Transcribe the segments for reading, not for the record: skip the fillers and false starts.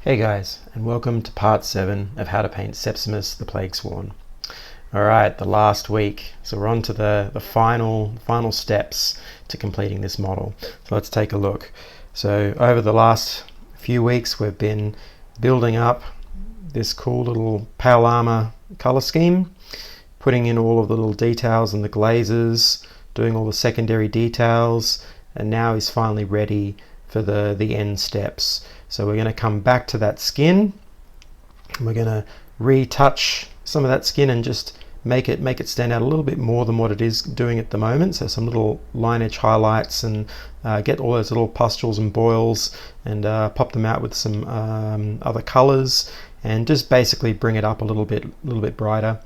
Hey guys, and welcome to part 7 of how to paint Sepsimus the Plaguesworn. Alright, the last week, so we're on to the final steps to completing this model. So let's take a look. So over the last few weeks we've been building up this cool little pale armor color scheme, putting in all of the little details and the glazes, doing all the secondary details, and now he's finally ready for the end steps. So we're going to come back to that skin, and we're going to retouch some of that skin and just make it stand out a little bit more than what it is doing at the moment. So some little line edge highlights, and get all those little pustules and boils and pop them out with some other colors, and just basically bring it up a little bit brighter.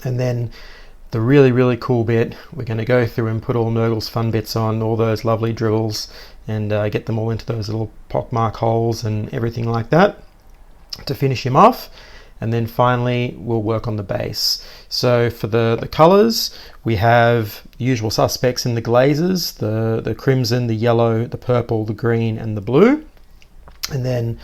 And then the really cool bit, we're going to go through and put all Nurgles fun bits on, all those lovely dribbles, and get them all into those little pockmark holes and everything like that to finish him off. And then finally we'll work on the base. So for the colors, we have the usual suspects in the glazes, the crimson, the yellow, the purple, the green, and the blue. And then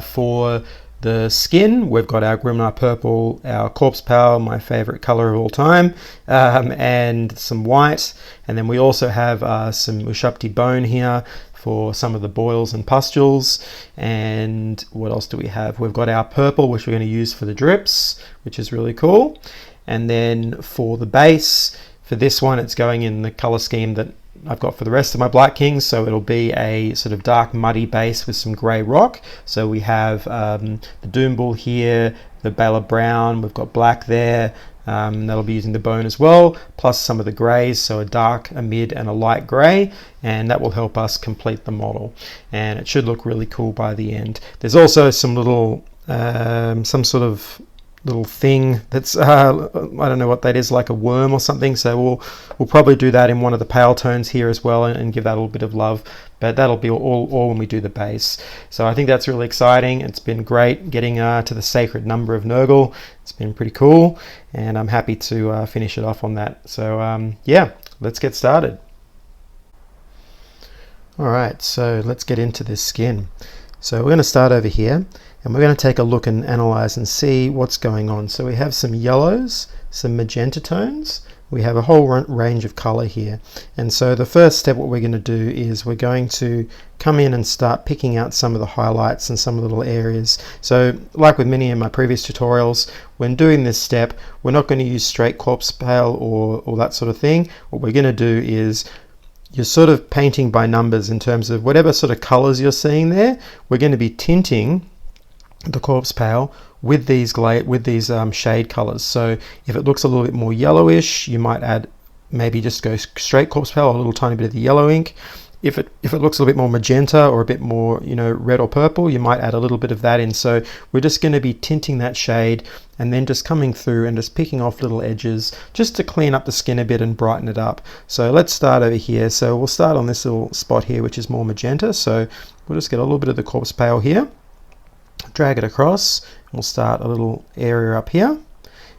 for the skin, we've got our Grimnar purple, our corpse pale, my favorite color of all time, and some white. And then we also have some Ushapti bone here for some of the boils and pustules. And what else do we have? We've got our purple, which we're going to use for the drips, which is really cool. And then for the base, for this one, it's going in the color scheme that I've got for the rest of my Black Kings, so it'll be a sort of dark muddy base with some grey rock. So we have the Doombull here, the Bala Brown, we've got black there, that'll be using the bone as well, plus some of the greys, so a dark, a mid and a light grey, and that will help us complete the model. And it should look really cool by the end. There's also some little, some sort of little thing that's I don't know what that is, like a worm or something, so we'll probably do that in one of the pale tones here as well, and give that a little bit of love, but that'll be all when we do the base. So I think that's really exciting. It's been great getting to the sacred number of Nurgle. It's been pretty cool, and I'm happy to finish it off on that. So yeah, let's get started. Alright, so let's get into this skin. So we're going to start over here, and we're going to take a look and analyze and see what's going on. So we have some yellows, some magenta tones, we have a whole range of color here. And so the first step, what we're going to do is we're going to come in and start picking out some of the highlights and some of the little areas. So like with many of my previous tutorials, when doing this step, we're not going to use straight corpse pale or that sort of thing. What we're going to do is you're sort of painting by numbers in terms of whatever sort of colors you're seeing there. We're going to be tinting the corpse pale with these shade colors. So if it looks a little bit more yellowish, you might add, maybe just go straight corpse pale, a little tiny bit of the yellow ink. If it looks a little bit more magenta or a bit more, red or purple, you might add a little bit of that in. So we're just going to be tinting that shade and then just coming through and just picking off little edges just to clean up the skin a bit and brighten it up. So let's start over here. So we'll start on this little spot here, which is more magenta. So we'll just get a little bit of the corpse pale here, drag it across, and we'll start a little area up here.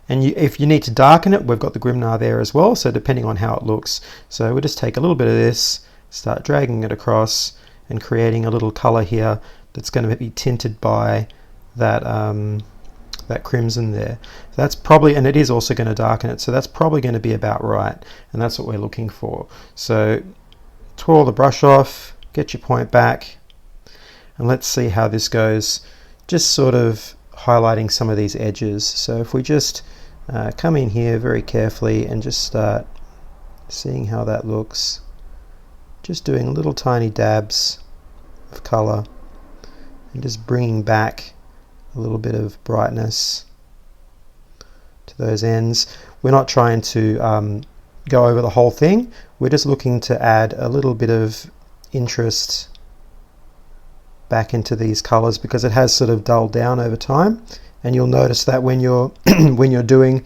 And if you need to darken it, we've got the Grimnar there as well, so depending on how it looks. So we'll just take a little bit of this, start dragging it across and creating a little color here that's going to be tinted by that that crimson there. So that's probably, and it is also going to darken it, so that's probably going to be about right, and that's what we're looking for. So twirl the brush off, get your point back, and let's see how this goes, just sort of highlighting some of these edges. So if we just come in here very carefully and just start seeing how that looks, just doing little tiny dabs of color and just bringing back a little bit of brightness to those ends. We're not trying to go over the whole thing, we're just looking to add a little bit of interest back into these colors because it has sort of dulled down over time. And you'll notice that when you're when you're doing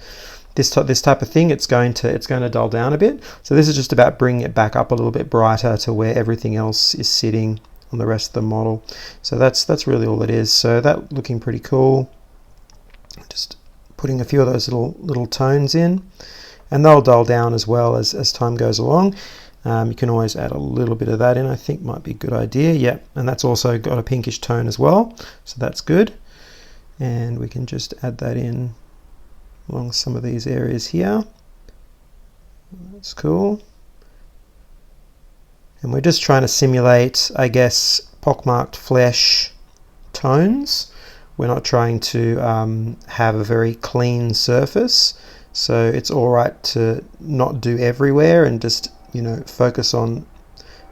this type of thing, it's going to dull down a bit. So this is just about bringing it back up a little bit brighter to where everything else is sitting on the rest of the model. So that's really all it is. So that looking pretty cool. Just putting a few of those little tones in, and they'll dull down as well as time goes along. You can always add a little bit of that in, I think might be a good idea. Yep, and that's also got a pinkish tone as well, so that's good. And we can just add that in along some of these areas here. That's cool. And we're just trying to simulate, I guess, pockmarked flesh tones. We're not trying to have a very clean surface, so it's all right to not do everywhere and just, you know, focus on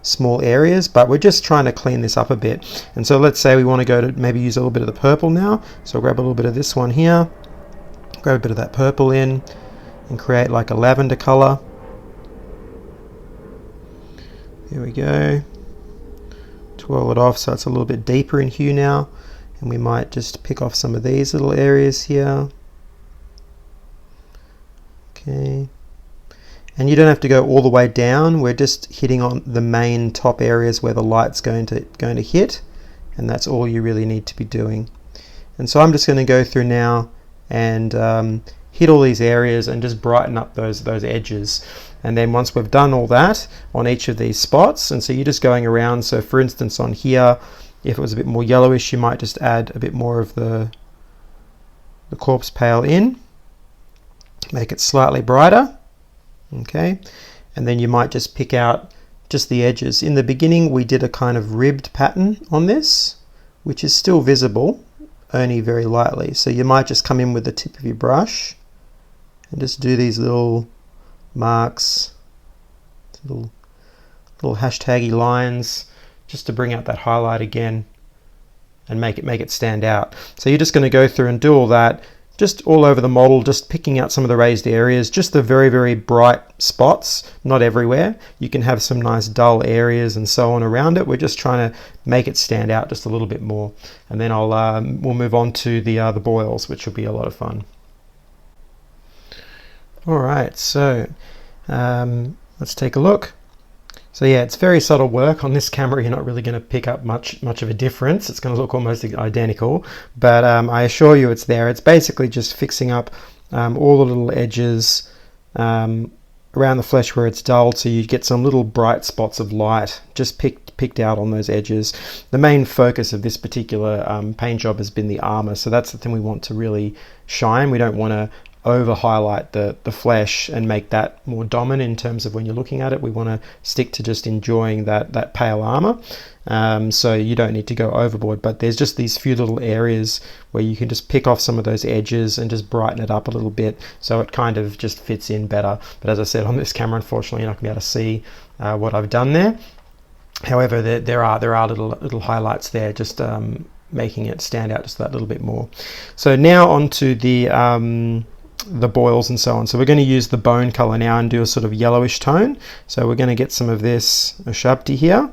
small areas, but we're just trying to clean this up a bit. And so let's say we want to go to maybe use a little bit of the purple now, so I'll grab a little bit of this one here, grab a bit of that purple in and create like a lavender color. Here we go. Twirl it off so it's a little bit deeper in hue now, and we might just pick off some of these little areas here. Okay, and you don't have to go all the way down. We're just hitting on the main top areas where the light's going to hit, and that's all you really need to be doing. And so I'm just going to go through now and hit all these areas and just brighten up those edges. And then once we've done all that on each of these spots, and so you're just going around, so for instance on here, if it was a bit more yellowish, you might just add a bit more of the corpse pale in, make it slightly brighter. Okay, and then you might just pick out just the edges. In the beginning we did a kind of ribbed pattern on this, which is still visible, only very lightly. So you might just come in with the tip of your brush and just do these little marks, little hashtaggy lines, just to bring out that highlight again and make it stand out. So you're just going to go through and do all that, just all over the model, just picking out some of the raised areas, just the very, very bright spots, not everywhere. You can have some nice dull areas and so on around it. We're just trying to make it stand out just a little bit more. And then we'll move on to the boils, which will be a lot of fun. All right, so let's take a look. So yeah, it's very subtle work. On this camera, you're not really going to pick up much of a difference. It's going to look almost identical, but I assure you it's there. It's basically just fixing up all the little edges around the flesh where it's dulled, so you get some little bright spots of light just picked out on those edges. The main focus of this particular paint job has been the armor, so that's the thing we want to really shine. We don't want to over highlight the flesh and make that more dominant in terms of when you're looking at it. We want to stick to just enjoying that pale armor, so you don't need to go overboard, but there's just these few little areas where you can just pick off some of those edges and just brighten it up a little bit so it kind of just fits in better. But as I said, on this camera, unfortunately, you're not going to be able to see what I've done there. However, there are little highlights there, just making it stand out just that little bit more. So now onto the boils and so on. So we're going to use the bone color now and do a sort of yellowish tone. So we're going to get some of this Ushabti here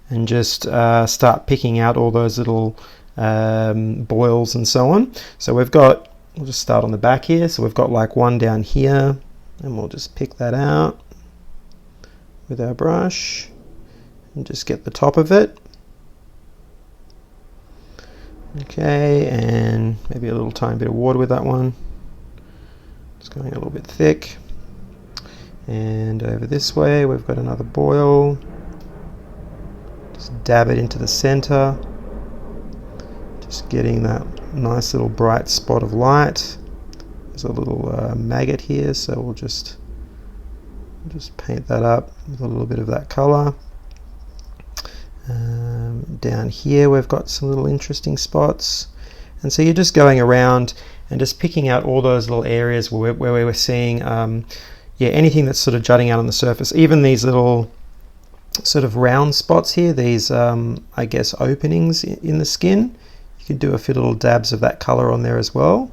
and just start picking out all those little boils and so on. So we'll just start on the back here. So we've got like one down here, and we'll just pick that out with our brush and just get the top of it. Okay, and maybe a little tiny bit of water with that one. It's going a little bit thick. And over this way we've got another boil. Just dab it into the center, just getting that nice little bright spot of light. There's a little maggot here, so we'll just paint that up with a little bit of that color. Down here we've got some little interesting spots, and so you're just going around and just picking out all those little areas where we were seeing anything that's sort of jutting out on the surface. Even these little sort of round spots here, these I guess openings in the skin, you could do a few little dabs of that color on there as well,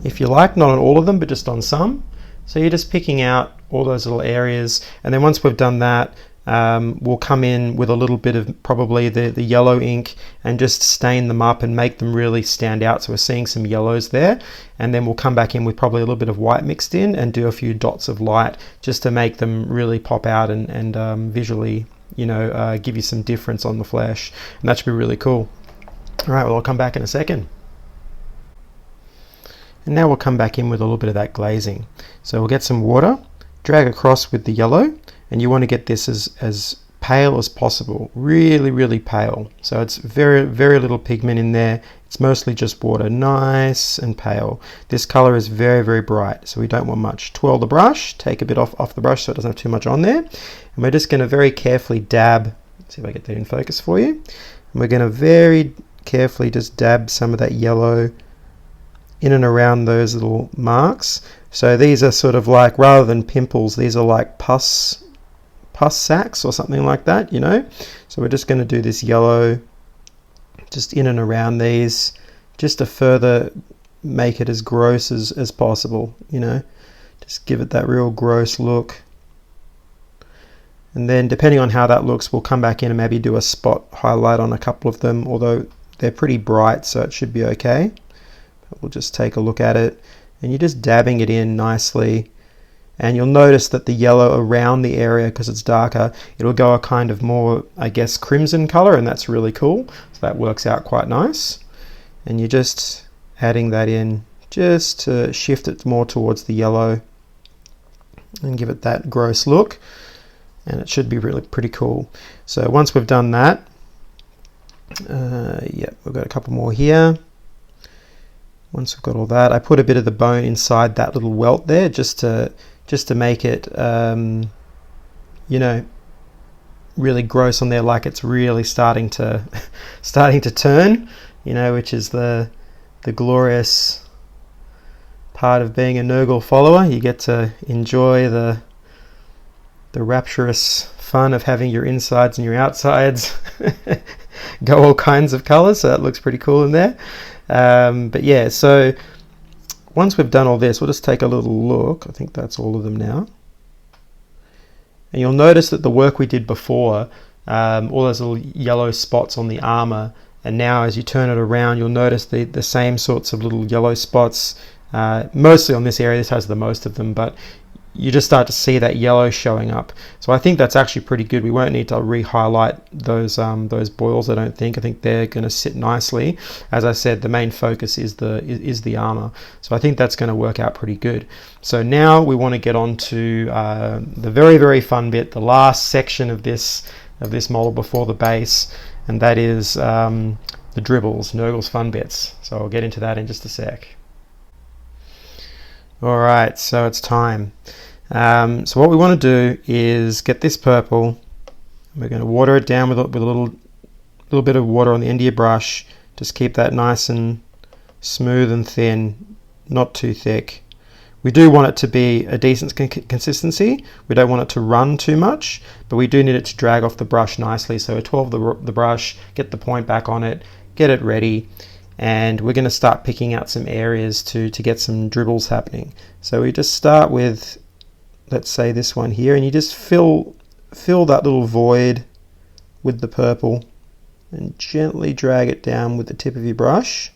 if you like. Not on all of them, but just on some. So you're just picking out all those little areas, and then once we've done that, we'll come in with a little bit of probably the yellow ink and just stain them up and make them really stand out. So we're seeing some yellows there, and then we'll come back in with probably a little bit of white mixed in and do a few dots of light just to make them really pop out and visually, give you some difference on the flesh, and that should be really cool. All right, well, I'll come back in a second. And now we'll come back in with a little bit of that glazing. So we'll get some water drag across with the yellow, and you want to get this as pale as possible, really pale. So it's very little pigment in there. It's mostly just water, nice and pale. This color is very bright, so we don't want much. Twirl the brush, take a bit off the brush so it doesn't have too much on there, and we're just going to very carefully dab. Let's see if I get that in focus for you. And we're going to very carefully just dab some of that yellow in and around those little marks. So these are sort of like, rather than pimples, these are like pus sacs or something like that, you know. So we're just going to do this yellow just in and around these, just to further make it as gross as possible, you know. Just give it that real gross look. And then depending on how that looks, we'll come back in and maybe do a spot highlight on a couple of them, although they're pretty bright, so it should be okay. But we'll just take a look at it, and you're just dabbing it in nicely. And you'll notice that the yellow around the area, because it's darker, it'll go a kind of more, I guess, crimson color, and that's really cool. So that works out quite nice. And you're just adding that in just to shift it more towards the yellow and give it that gross look. And it should be really pretty cool. So once we've done that, yeah, we've got a couple more here. Once we've got all that, I put a bit of the bone inside that little welt there, just to make it, you know, really gross on there, like it's really starting to turn, you know, which is the glorious part of being a Nurgle follower. You get to enjoy the rapturous fun of having your insides and your outsides go all kinds of colors. So that looks pretty cool in there. But yeah, so once we've done all this, we'll just take a little look. I think that's all of them now. And you'll notice that the work we did before, all those little yellow spots on the armor, and now as you turn it around, you'll notice the same sorts of little yellow spots, mostly on this area. This has the most of them, but you just start to see that yellow showing up. So I think that's actually pretty good. We won't need to re-highlight those boils, I don't think. I think they're going to sit nicely. As I said, the main focus is the armor. So I think that's going to work out pretty good. So now we want to get on to the very fun bit, the last section of this model before the base, and that is the dribbles, Nurgles fun bits. So I'll get into that in just a sec. Alright, so it's time. So what we want to do is get this purple. We're going to water it down with a little bit of water on the end of your brush. Just keep that nice and smooth and thin, not too thick. We do want it to be a decent consistency. We don't want it to run too much, but we do need it to drag off the brush nicely. So 12 the brush, get the point back on it, get it ready. And we're going to start picking out some areas to get some dribbles happening. So we just start with, let's say this one here, and you just fill that little void with the purple and gently drag it down with the tip of your brush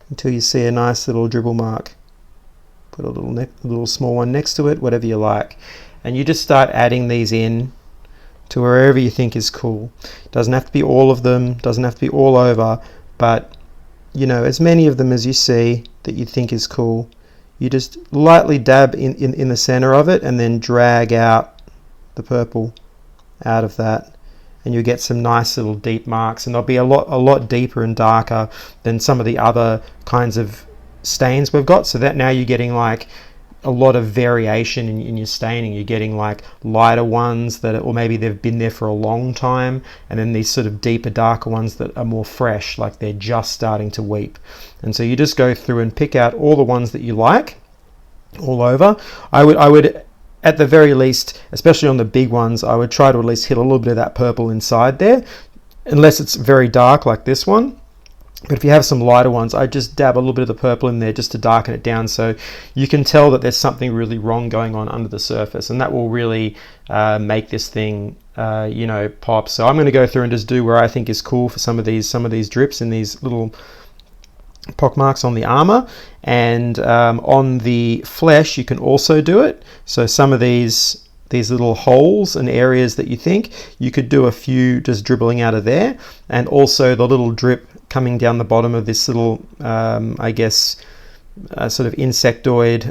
until you see a nice little dribble mark. Put a little small one next to it, whatever you like. And you just start adding these in to wherever you think is cool. Doesn't have to be all of them, doesn't have to be all over, but you know, as many of them as you see that you think is cool, you just lightly dab in the center of it and then drag out the purple out of that, and you'll get some nice little deep marks, and they'll be a lot deeper and darker than some of the other kinds of stains we've got. So that now you're getting like a lot of variation in your staining. You're getting like lighter ones that, or maybe they've been there for a long time, and then these sort of deeper, darker ones that are more fresh, like they're just starting to weep. And so you just go through and pick out all the ones that you like all over. I would at the very least, especially on the big ones, I would try to at least hit a little bit of that purple inside there, unless it's very dark like this one. But if you have some lighter ones, I just dab a little bit of the purple in there just to darken it down, so you can tell that there's something really wrong going on under the surface, and that will really make this thing you know, pop. So I'm going to go through and just do where I think is cool for some of these drips and these little pock marks on the armor, and on the flesh you can also do it. So some of these little holes and areas that you think, you could do a few just dribbling out of there, and also the little drip coming down the bottom of this little I guess sort of insectoid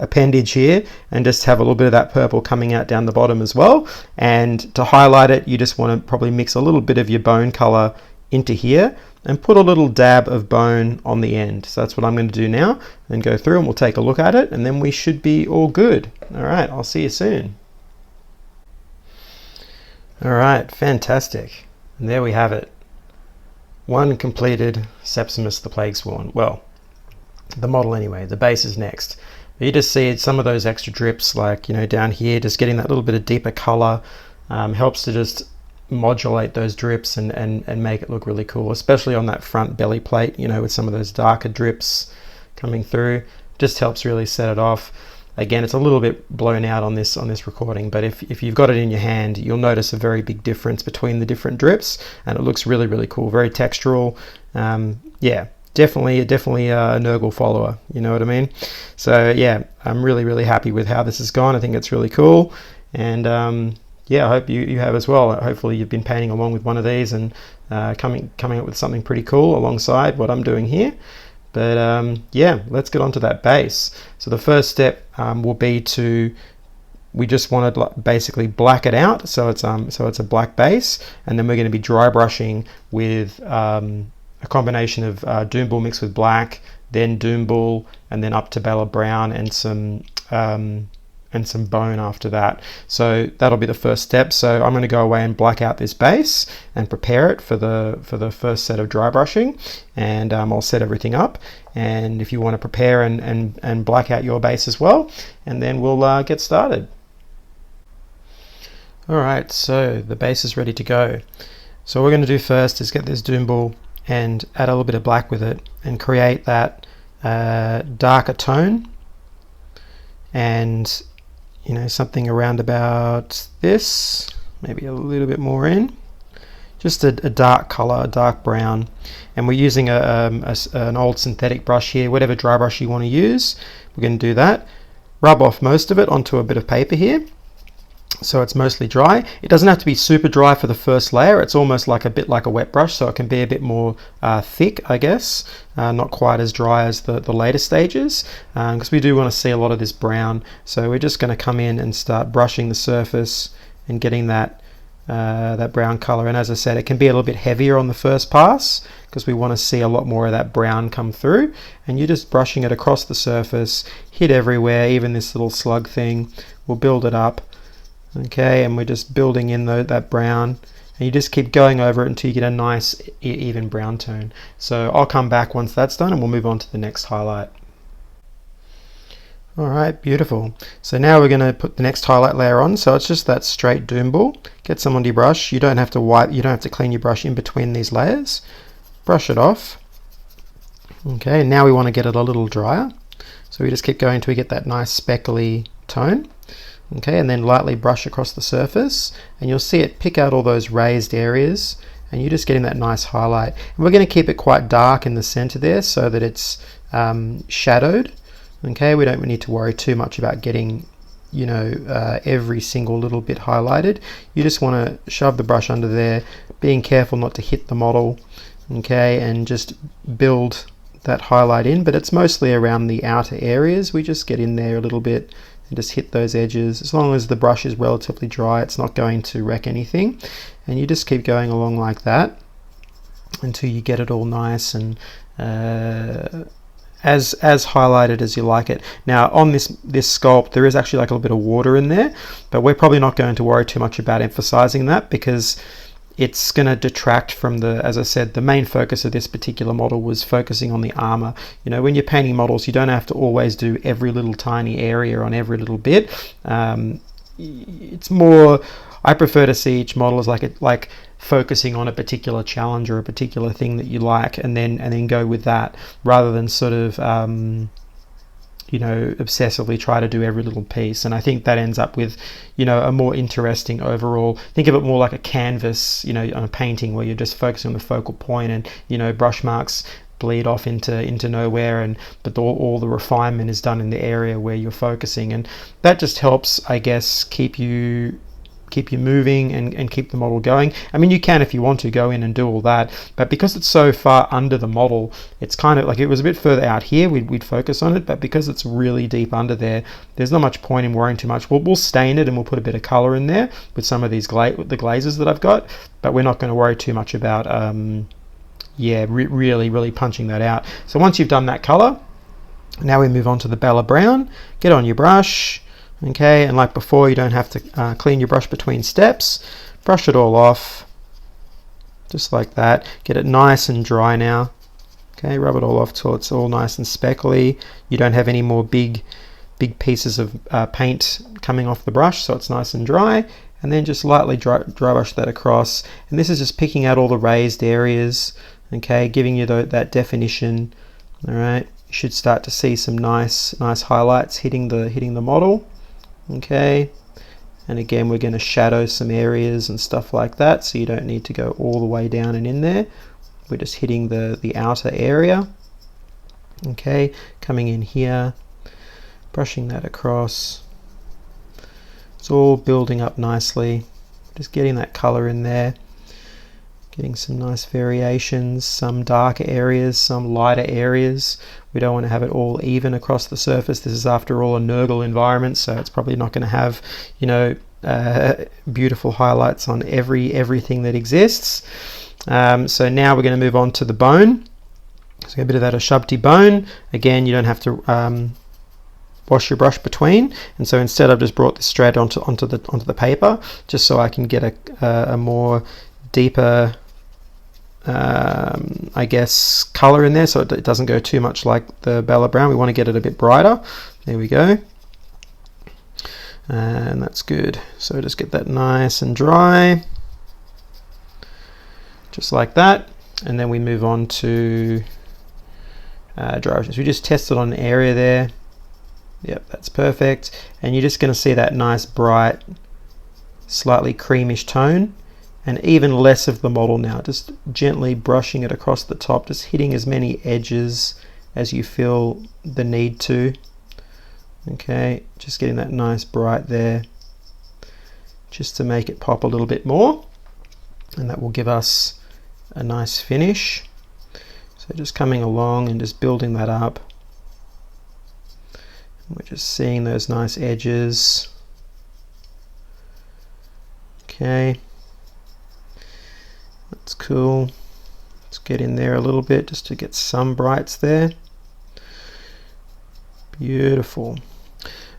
appendage here, and just have a little bit of that purple coming out down the bottom as well. And to highlight it, you just want to probably mix a little bit of your bone color into here and put a little dab of bone on the end. So that's what I'm going to do now, and go through and we'll take a look at it, and then we should be all good. All right, I'll see you soon. All right, fantastic. And there we have it. One completed Sepsimus the Plaguesworn. Well, the model anyway. The base is next. But you just see some of those extra drips, like, you know, down here, just getting that little bit of deeper color helps to just modulate those drips and make it look really cool, especially on that front belly plate, you know, with some of those darker drips coming through. Just helps really set it off. Again, it's a little bit blown out on this recording, but if you've got it in your hand, you'll notice a very big difference between the different drips, and it looks really, really cool, very textural. Yeah, definitely a Nurgle follower, you know what I mean? So yeah, I'm really, really happy with how this has gone. I think it's really cool, and yeah, I hope you have as well. Hopefully you've been painting along with one of these and coming up with something pretty cool alongside what I'm doing here. But yeah, let's get on to that base. So the first step will be we just want to basically black it out, so it's a black base, and then we're going to be dry brushing with a combination of Doombull mixed with black, then Doombull, and then up to Bella Brown and some bone after that. So that'll be the first step. So I'm going to go away and black out this base and prepare it for the first set of dry brushing, and I'll set everything up. And if you want to prepare and black out your base as well, and then we'll get started. Alright, so the base is ready to go. So what we're going to do first is get this Doombull and add a little bit of black with it and create that darker tone, and you know, something around about this, maybe a little bit more in, just a dark color, a dark brown. And we're using an old synthetic brush here, whatever dry brush you want to use. We're going to do that, rub off most of it onto a bit of paper here, so it's mostly dry. It doesn't have to be super dry for the first layer. It's almost like a bit like a wet brush, so it can be a bit more thick, I guess, not quite as dry as the later stages, because we do want to see a lot of this brown. So we're just going to come in and start brushing the surface and getting that brown color. And as I said, it can be a little bit heavier on the first pass because we want to see a lot more of that brown come through. And you're just brushing it across the surface, hit everywhere, even this little slug thing. We'll build it up. Okay, and we're just building in that brown, and you just keep going over it until you get a nice even brown tone. So I'll come back once that's done and we'll move on to the next highlight. Alright, beautiful. So now we're going to put the next highlight layer on. So it's just that straight Doombull. Get some onto your brush. You don't have to clean your brush in between these layers. Brush it off. Okay, and now we want to get it a little drier. So we just keep going until we get that nice speckly tone. Okay, and then lightly brush across the surface, and you'll see it pick out all those raised areas, and you're just getting that nice highlight. And we're going to keep it quite dark in the center there so that it's shadowed. Okay, we don't need to worry too much about getting, you know, every single little bit highlighted. You just want to shove the brush under there, being careful not to hit the model, okay, and just build that highlight in. But it's mostly around the outer areas. We just get in there a little bit and just hit those edges. As long as the brush is relatively dry, it's not going to wreck anything. And you just keep going along like that until you get it all nice and as highlighted as you like it. Now on this sculpt, there is actually like a little bit of water in there, but we're probably not going to worry too much about emphasizing that because it's going to detract from as I said, the main focus of this particular model was focusing on the armor. You know, when you're painting models, you don't have to always do every little tiny area on every little bit. It's more, I prefer to see each model as like focusing on a particular challenge or a particular thing that you like, and then go with that, rather than sort of you know, obsessively try to do every little piece. And I think that ends up with, you know, a more interesting overall. Think of it more like a canvas, you know, on a painting where you're just focusing on the focal point, and, you know, brush marks bleed off into nowhere, but all the refinement is done in the area where you're focusing, and that just helps, I guess, keep you you moving and keep the model going. I mean, you can, if you want to, go in and do all that, but because it's so far under the model, it's kind of like, it was a bit further out here, we'd focus on it, but because it's really deep under there, there's not much point in worrying too much. We'll stain it and we'll put a bit of color in there with some of these the glazes that I've got, but we're not going to worry too much about really punching that out. So once you've done that color, now we move on to the Bella Brown. Get on your brush, okay, and like before, you don't have to clean your brush between steps. Brush it all off, just like that. Get it nice and dry now. Okay, rub it all off till it's all nice and speckly. You don't have any more big pieces of paint coming off the brush, so it's nice and dry. And then just lightly dry brush that across. And this is just picking out all the raised areas, okay, giving you that definition. All right, you should start to see some nice highlights hitting the model. Okay, and again, we're going to shadow some areas and stuff like that, so you don't need to go all the way down and in there. We're just hitting the outer area. Okay, coming in here, brushing that across. It's all building up nicely. Just getting that color in there. Getting some nice variations, some darker areas, some lighter areas. We don't want to have it all even across the surface. This is, after all, a Nurgle environment, so it's probably not going to have, beautiful highlights on everything that exists. So now we're going to move on to the bone. So a bit of that Ashabti bone. Again, you don't have to wash your brush between, and so instead I've just brought this straight onto the paper, just so I can get a more deeper I guess color in there, so it doesn't go too much like the Bella Brown. We want to get it a bit brighter. There we go, and that's good. So just get that nice and dry, just like that, and then we move on to dry. So we just tested on an area there. Yep, that's perfect. And you're just going to see that nice bright, slightly creamish tone, and even less of the model now, just gently brushing it across the top, just hitting as many edges as you feel the need to. Okay, just getting that nice bright there, just to make it pop a little bit more, and that will give us a nice finish. So just coming along and just building that up. We're just seeing those nice edges. Okay, that's cool. Let's get in there a little bit just to get some brights there. Beautiful.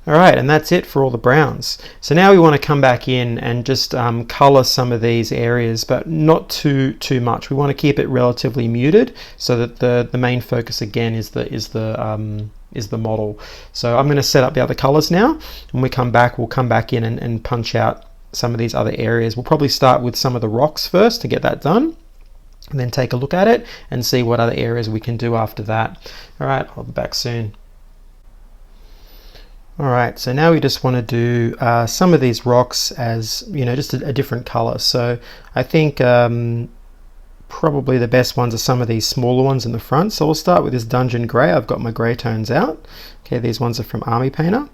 All right, and that's it for all the browns. So now we want to come back in and just color some of these areas, but not too much. We want to keep it relatively muted, so that the main focus again is the model. So I'm going to set up the other colors now. When we come back, we'll come back in and punch out some of these other areas. We'll probably start with some of the rocks first to get that done, and then take a look at it and see what other areas we can do after that. All right, I'll be back soon. All right, so now we just want to do some of these rocks as, just a different color. So I think probably the best ones are some of these smaller ones in the front. So we'll start with this Dungeon Grey. I've got my grey tones out. Okay, these ones are from Army Painter,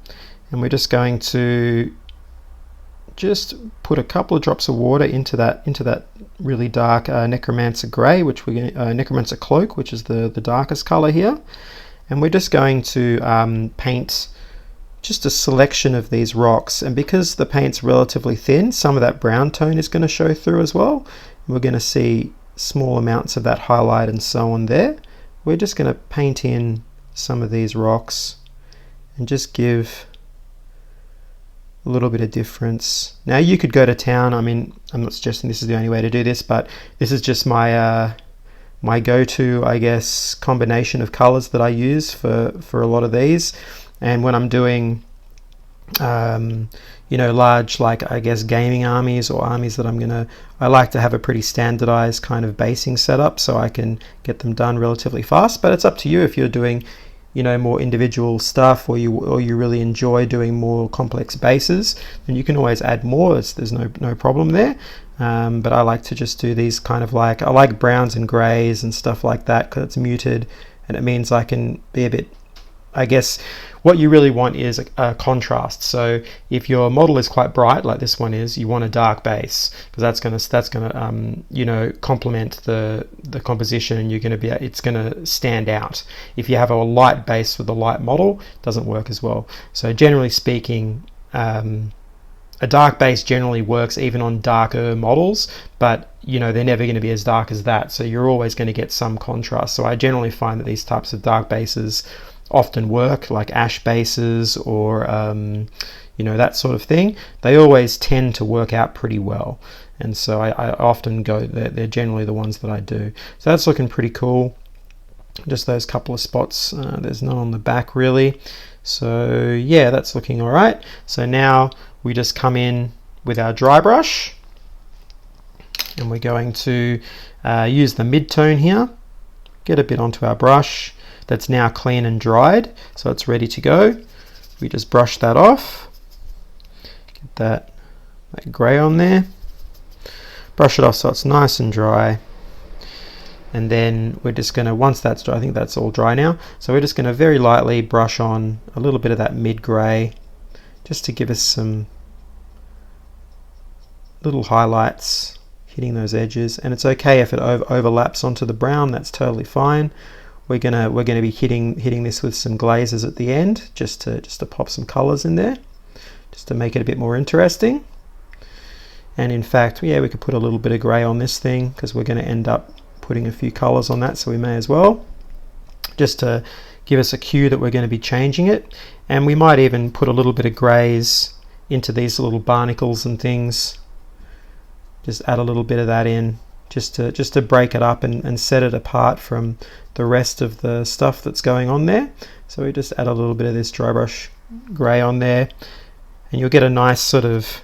and we're just going to just put a couple of drops of water into that really dark Necromancer Grey, which we're Necromancer Cloak, which is the darkest color here, and we're just going to paint just a selection of these rocks. And because the paint's relatively thin, some of that brown tone is going to show through as well. We're going to see small amounts of that highlight and so on there. We're just going to paint in some of these rocks and just give a little bit of difference. Now you could go to town. I mean, I'm not suggesting this is the only way to do this, but this is just my my go-to, I guess, combination of colors that I use for a lot of these. And when I'm doing large, like, I guess, gaming armies or armies that I like to have a pretty standardized kind of basing setup, so I can get them done relatively fast. But it's up to you if you're doing more individual stuff, or you really enjoy doing more complex bases, then you can always add more. There's no problem there. But I like to just do these kind of I like browns and grays and stuff like that, because it's muted, and it means I can be a bit I guess what you really want is a contrast. So if your model is quite bright, like this one is, you want a dark base, because that's gonna you know, complement the composition, and it's gonna stand out. If you have a light base with a light model, it doesn't work as well. So generally speaking, a dark base generally works even on darker models, but you know, they're never going to be as dark as that, so you're always going to get some contrast. So I generally find that these types of dark bases often work, like ash bases or you know, that sort of thing. They always tend to work out pretty well, and so I often go, they're generally the ones that I do. So that's looking pretty cool. Just those couple of spots, there's none on the back really. So yeah, that's looking all right. So now we just come in with our dry brush, and we're going to use the mid-tone here, get a bit onto our brush that's now clean and dried, so it's ready to go. We just brush that off, get that grey on there, brush it off so it's nice and dry, and then we're just going to, once that's dry, I think that's all dry now, so we're just going to very lightly brush on a little bit of that mid-grey, just to give us some little highlights hitting those edges. And it's okay if it overlaps onto the brown, that's totally fine. We're gonna be hitting this with some glazes at the end, just to pop some colors in there, just to make it a bit more interesting. And in fact, yeah, we could put a little bit of gray on this thing, because we're going to end up putting a few colors on that, so we may as well, just to give us a cue that we're going to be changing it. And we might even put a little bit of grays into these little barnacles and things, just add a little bit of that in, just to break it up and set it apart from the rest of the stuff that's going on there. So we just add a little bit of this dry brush grey on there, and you'll get a nice sort of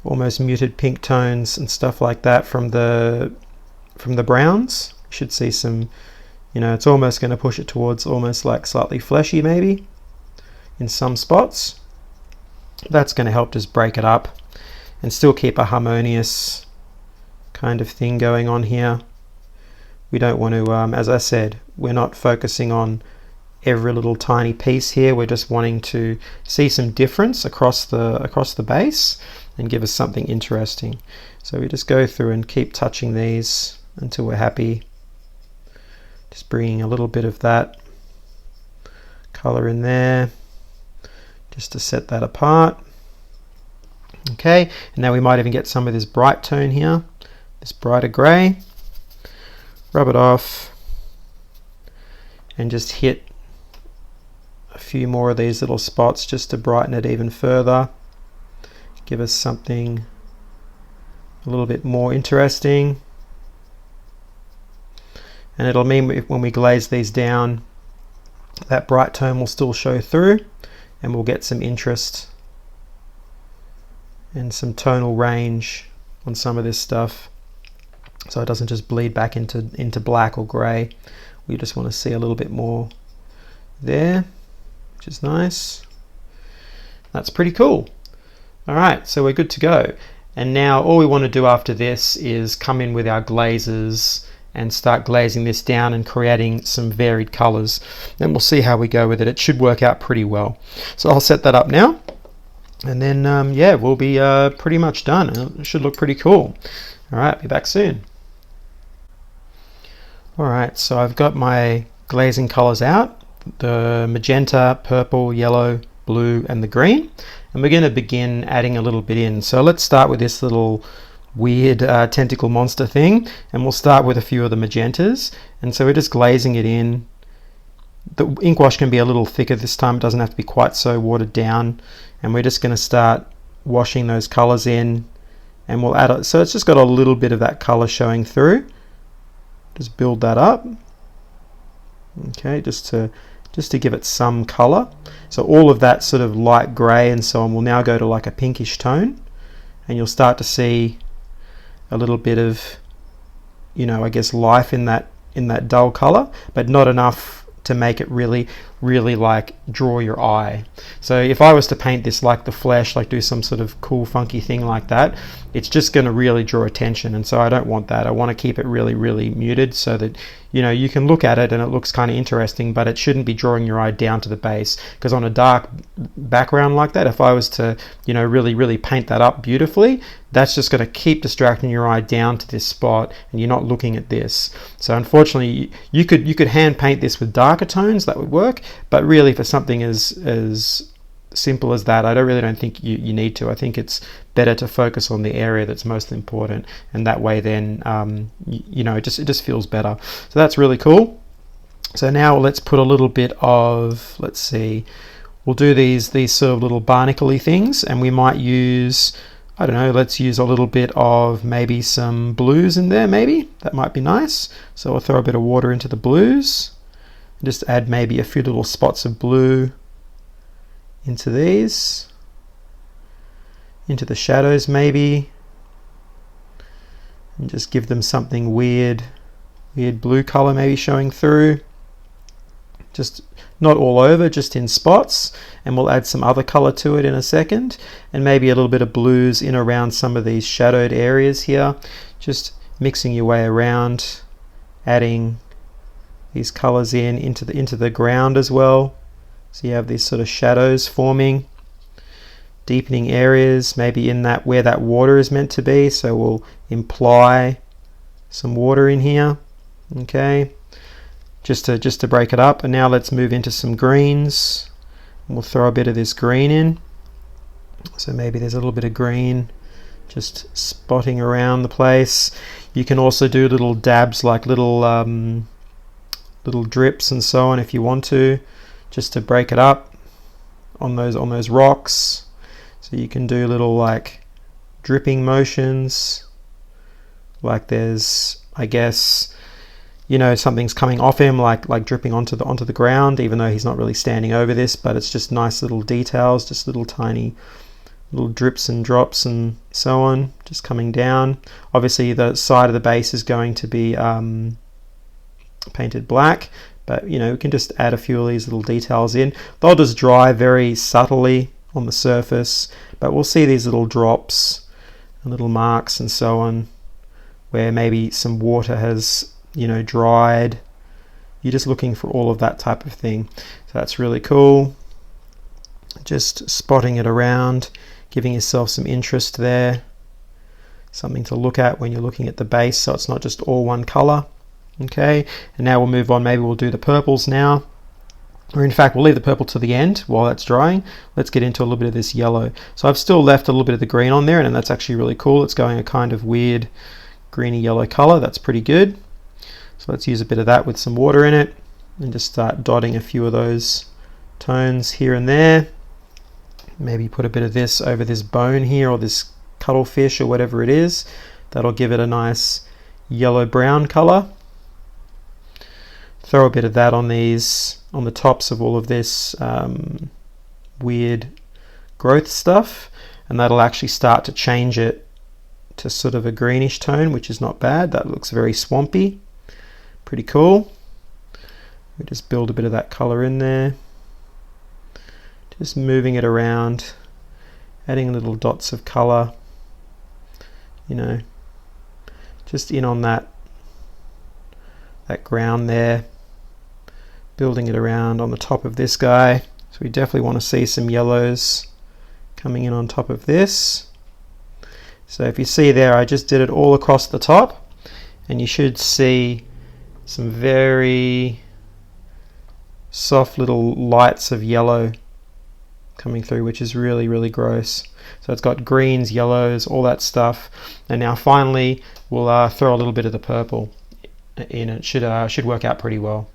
almost muted pink tones and stuff like that from the browns. You should see some, you know, it's almost going to push it towards almost like slightly fleshy maybe in some spots. That's going to help just break it up and still keep a harmonious kind of thing going on here. We don't want to, as I said, we're not focusing on every little tiny piece here. We're just wanting to see some difference across the base and give us something interesting. So we just go through and keep touching these until we're happy. Just bringing a little bit of that color in there, just to set that apart. Okay, and now we might even get some of this bright tone here, this brighter grey. Rub it off and just hit a few more of these little spots just to brighten it even further, give us something a little bit more interesting. And it'll mean when we glaze these down, that bright tone will still show through, and we'll get some interest and some tonal range on some of this stuff, so it doesn't just bleed back into black or grey. We just want to see a little bit more there, which is nice. That's pretty cool. Alright, so we're good to go. And now all we want to do after this is come in with our glazes and start glazing this down and creating some varied colors. And we'll see how we go with it. It should work out pretty well. So I'll set that up now. And then, yeah, we'll be pretty much done. It should look pretty cool. Alright, be back soon. Alright, so I've got my glazing colors out. The magenta, purple, yellow, blue, and the green. And we're going to begin adding a little bit in. So let's start with this little weird tentacle monster thing, and we'll start with a few of the magentas. And so we're just glazing it in. The ink wash can be a little thicker this time, it doesn't have to be quite so watered down. And we're just going to start washing those colors in, and we'll add it. So it's just got a little bit of that color showing through. Just build that up. Okay, just to give it some color. So all of that sort of light gray and so on will now go to like a pinkish tone, and you'll start to see a little bit of, you know, I guess life in that dull color, but not enough to make it really. really like draw your eye. So if I was to paint this like the flesh, like do some sort of cool funky thing like that, it's just going to really draw attention, and so I don't want that. I want to keep it really, really muted so that, you know, you can look at it and it looks kind of interesting, but it shouldn't be drawing your eye down to the base, because on a dark background like that, if I was to, you know, really, really paint that up beautifully, that's just going to keep distracting your eye down to this spot, and you're not looking at this. So unfortunately, you could hand paint this with darker tones, that would work, but really for something as simple as that, I don't think you need to. I think it's better to focus on the area that's most important, and that way then you know, it just feels better. So that's really cool. So now let's put a little bit of, let's see, we'll do these sort of little barnacle-y things, and we might use, I don't know, let's use a little bit of maybe some blues in there, maybe that might be nice. So we'll throw a bit of water into the blues, just add maybe a few little spots of blue into these, into the shadows maybe, and just give them something weird blue color maybe showing through, just not all over, just in spots, and we'll add some other color to it in a second, and maybe a little bit of blues in around some of these shadowed areas here, just mixing your way around, adding these colors into the ground as well. So you have these sort of shadows forming, deepening areas, maybe in that where that water is meant to be. So we'll imply some water in here, okay, just to break it up. And now let's move into some greens. We'll throw a bit of this green in. So maybe there's a little bit of green just spotting around the place. You can also do little dabs, like little drips and so on if you want to, just to break it up on those rocks. So you can do little like dripping motions, like there's, I guess, you know, something's coming off him, like dripping onto the ground, even though he's not really standing over this, but it's just nice little details, just little tiny little drips and drops and so on, just coming down. Obviously the side of the base is going to be painted black, but you know, we can just add a few of these little details in. They'll just dry very subtly on the surface, but we'll see these little drops and little marks and so on, where maybe some water has, you know, dried. You're just looking for all of that type of thing. So that's really cool. Just spotting it around, giving yourself some interest there, something to look at when you're looking at the base, so it's not just all one color. Okay, and now we'll move on. Maybe we'll do the purples now, or in fact we'll leave the purple to the end while that's drying. Let's get into a little bit of this yellow. So I've still left a little bit of the green on there, and that's actually really cool. It's going a kind of weird greeny yellow color. That's pretty good. So let's use a bit of that with some water in it, and just start dotting a few of those tones here and there. Maybe put a bit of this over this bone here, or this cuttlefish, or whatever it is. That'll give it a nice yellow brown color. Throw a bit of that on these, on the tops of all of this weird growth stuff, and that'll actually start to change it to sort of a greenish tone, which is not bad. That looks very swampy, pretty cool. We just build a bit of that color in there, just moving it around, adding little dots of color, you know, just in on that ground there, building it around on the top of this guy. So we definitely want to see some yellows coming in on top of this. So if you see there, I just did it all across the top, and you should see some very soft little lights of yellow coming through, which is really, really gross. So it's got greens, yellows, all that stuff. And now finally we'll throw a little bit of the purple in. It should work out pretty well.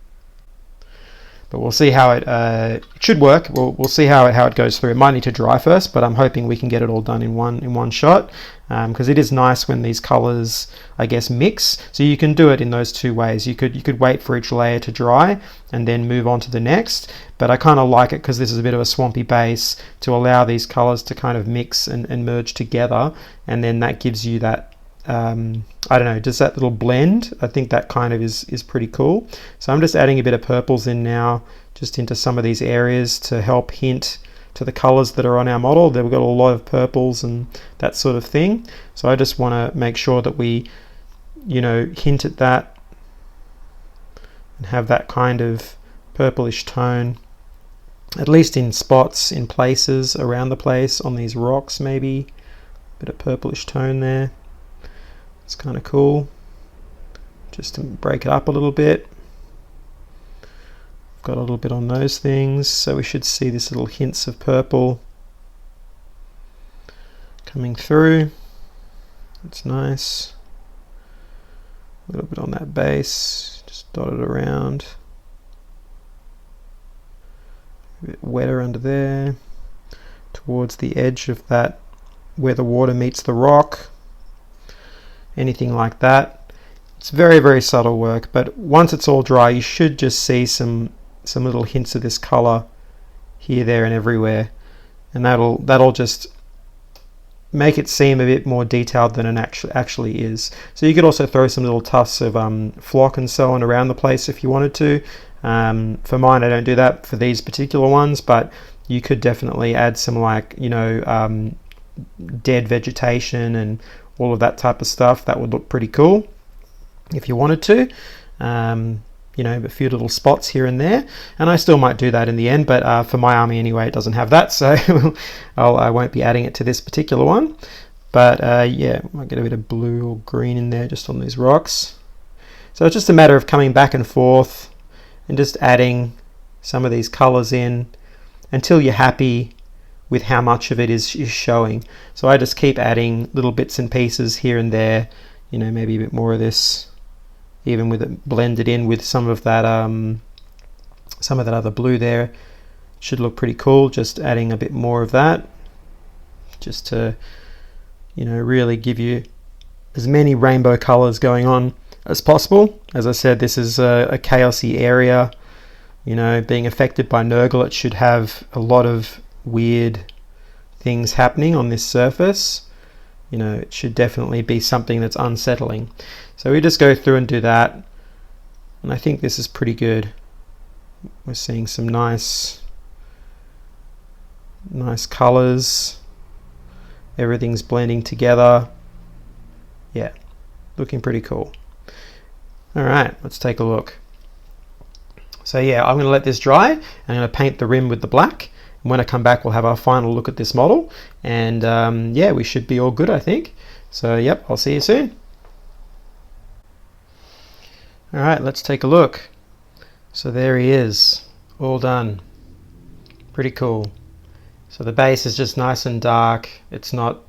But we'll see how it should work. We'll see how it goes through. It might need to dry first, but I'm hoping we can get it all done in one shot, because it is nice when these colors, I guess, mix. So you can do it in those two ways. You could wait for each layer to dry and then move on to the next. But I kind of like it, because this is a bit of a swampy base, to allow these colors to kind of mix and merge together, and then that gives you that I don't know, just that little blend. I think that kind of is pretty cool. So I'm just adding a bit of purples in now, just into some of these areas to help hint to the colors that are on our model. We've got a lot of purples and that sort of thing. So I just want to make sure that we, you know, hint at that and have that kind of purplish tone, at least in spots, in places around the place, on these rocks maybe. Bit of purplish tone there. It's kind of cool. Just to break it up a little bit. Got a little bit on those things, so we should see these little hints of purple coming through. That's nice. A little bit on that base, just dot it around. A bit wetter under there, towards the edge of that, where the water meets the rock. Anything like that. It's very, very subtle work, but once it's all dry, you should just see some little hints of this color here, there, and everywhere, and that'll just make it seem a bit more detailed than it actually is. So you could also throw some little tufts of flock and so on around the place if you wanted to. For mine, I don't do that for these particular ones, but you could definitely add some, like, you know, dead vegetation and all of that type of stuff. That would look pretty cool if you wanted to. You know, a few little spots here and there, and I still might do that in the end, but for my army anyway, it doesn't have that, so I won't be adding it to this particular one. But yeah, might get a bit of blue or green in there just on these rocks. So it's just a matter of coming back and forth and just adding some of these colors in until you're happy with how much of it is showing. So I just keep adding little bits and pieces here and there, you know, maybe a bit more of this, even with it blended in with some of that other blue there. Should look pretty cool. Just adding a bit more of that, just to, you know, really give you as many rainbow colors going on as possible. As I said, this is a chaosy area, you know, being affected by Nurgle. It should have a lot of weird things happening on this surface. You know, it should definitely be something that's unsettling. So we just go through and do that, and I think this is pretty good. We're seeing some nice colors. Everything's blending together. Yeah, looking pretty cool. All right, let's take a look. So yeah, I'm going to let this dry. I'm going to paint the rim with the black. And when I come back, we'll have our final look at this model, and yeah, we should be all good, I think. So yep, I'll see you soon. All right, let's take a look. So there he is, all done. Pretty cool. So the base is just nice and dark. It's not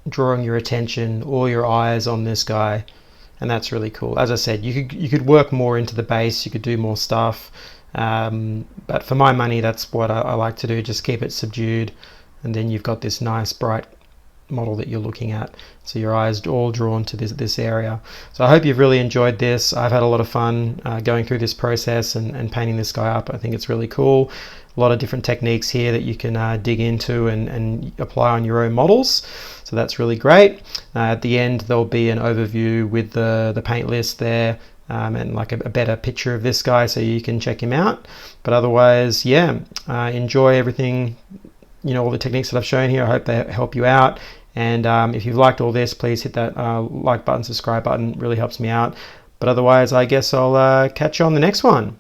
drawing your attention or your eyes on this guy, and that's really cool. As I said, you could work more into the base. You could do more stuff. But for my money, that's what I like to do. Just keep it subdued, and then you've got this nice bright model that you're looking at, so your eyes all drawn to this area. So I hope you've really enjoyed this. I've had a lot of fun going through this process and painting this guy up. I think it's really cool. A lot of different techniques here that you can dig into and apply on your own models, so that's really great. At the end there'll be an overview with the paint list there, and like a better picture of this guy so you can check him out. But otherwise, yeah, enjoy everything, you know, all the techniques that I've shown here. I hope they help you out, and if you've liked all this, please hit that like button, subscribe button. It really helps me out. But otherwise, I guess I'll catch you on the next one.